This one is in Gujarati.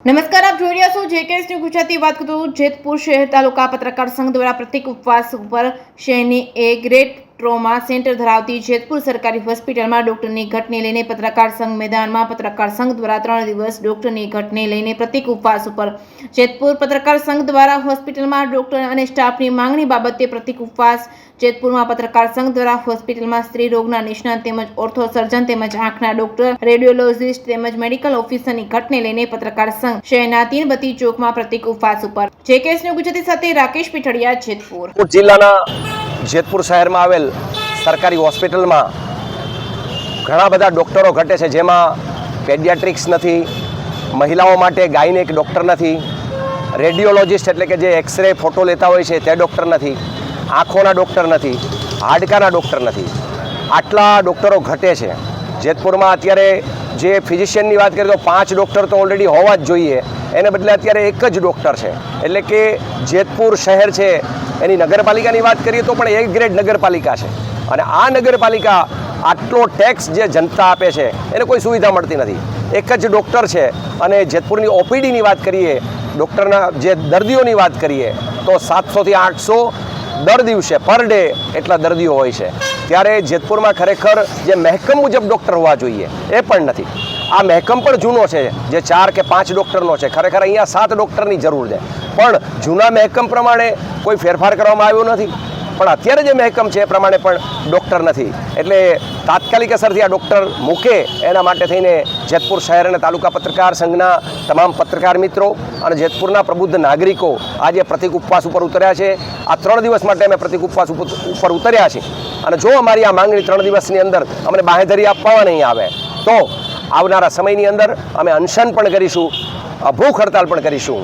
નમસ્કાર, આપ જોઈ રહ્યા છો જેકેએસ ન્યૂઝ ગુજરાતી. વાત કરું જેતપુર શહેર તાલુકા પત્રકાર સંઘ દ્વારા પ્રતિક ઉપવાસ ઉપર શહેરની એ ગ્રેડ ટ્રોમા સેન્ટર ધરાવતી જેતપુર સરકારી હોસ્પિટલમાં ડોક્ટરની ઘટને લઈને પત્રકાર સંઘ મેદાનમાં પત્રકાર સંઘ દ્વારા 3 દિવસ ડોક્ટરની ઘટને લઈને પ્રતિક ઉપવાસ ઉપર જેતપુર પત્રકાર સંઘ દ્વારા હોસ્પિટલમાં ડોક્ટર અને સ્ટાફની માંગણી બાબતે પ્રતિક ઉપવાસ. જેતપુરમાં પત્રકાર સંઘ દ્વારા હોસ્પિટલમાં સ્ત્રી રોગના નિષ્ણાત તેમજ ઓર્થો સર્જન તેમજ આંખના ડોક્ટર, રેડિયોલોજિસ્ટ તેમજ મેડિકલ ઓફિસરની ઘટને લઈને પત્રકાર સંઘ શહેરના તીનબત્તી ચોકમાં પ્રતિક ઉપવાસ ઉપર. જેકેએસ ન્યૂઝ ગુજરાતી સાથે રાકેશ પીઠડિયા, જેતપુર. જિલ્લાના જેતપુર શહેરમાં આવેલ સરકારી હોસ્પિટલમાં ઘણા બધા ડૉક્ટરો ઘટે છે, જેમાં પેડિયાટ્રિક્સ નથી, મહિલાઓ માટે ગાયનેક ડૉક્ટર નથી, રેડિયોલોજિસ્ટ એટલે કે જે એક્સરે ફોટો લેતા હોય છે તે ડૉક્ટર નથી, આંખોના ડૉક્ટર નથી, હાડકાના ડૉક્ટર નથી. આટલા ડૉક્ટરો ઘટે છે જેતપુરમાં. અત્યારે જે ફિઝિશિયનની વાત કરીએ તો 5 ડૉક્ટર તો ઓલરેડી હોવા જ જોઈએ, એને બદલે અત્યારે એક જ ડૉક્ટર છે. એટલે કે જેતપુર શહેર છે એની નગરપાલિકાની વાત કરીએ તો પણ એક ગ્રેડ નગરપાલિકા છે, અને આ નગરપાલિકા આટલો ટેક્સ જે જનતા આપે છે એને કોઈ સુવિધા મળતી નથી. એક જ ડૉક્ટર છે, અને જેતપુરની ઓપીડીની વાત કરીએ, ડૉક્ટરના જે દર્દીઓની વાત કરીએ તો 700 થી 800 દર દિવસે પર ડે એટલા દર્દીઓ હોય છે. ત્યારે જેતપુરમાં ખરેખર જે મહેકમ મુજબ ડૉક્ટર હોવા જોઈએ એ પણ નથી. આ મહેકમ પણ જૂનો છે, જે 4 કે 5 ડૉક્ટરનો છે. ખરેખર અહીંયા 7 ડૉક્ટરની જરૂર છે, પણ જૂના મહેકમ પ્રમાણે કોઈ ફેરફાર કરવામાં આવ્યો નથી. પણ અત્યારે જે મહેકમ છે એ પ્રમાણે પણ ડૉક્ટર નથી. એટલે તાત્કાલિક અસરથી આ ડૉક્ટર મૂકે એના માટે થઈને જેતપુર શહેર અને તાલુકા પત્રકાર સંઘના તમામ પત્રકાર મિત્રો અને જેતપુરના પ્રબુદ્ધ નાગરિકો આજે પ્રતિક ઉપવાસ ઉપર ઉતર્યા છે. આ 3 દિવસ માટે અમે પ્રતિક ઉપવાસ ઉપર ઉતર્યા છીએ, અને જો અમારી આ માંગણી 3 દિવસની અંદર અમને બાંહેધરી આપવામાં નહીં આવે તો આવનારા સમયની અંદર અમે અનશન પણ કરીશું, ભૂખ હડતાલ પણ કરીશું.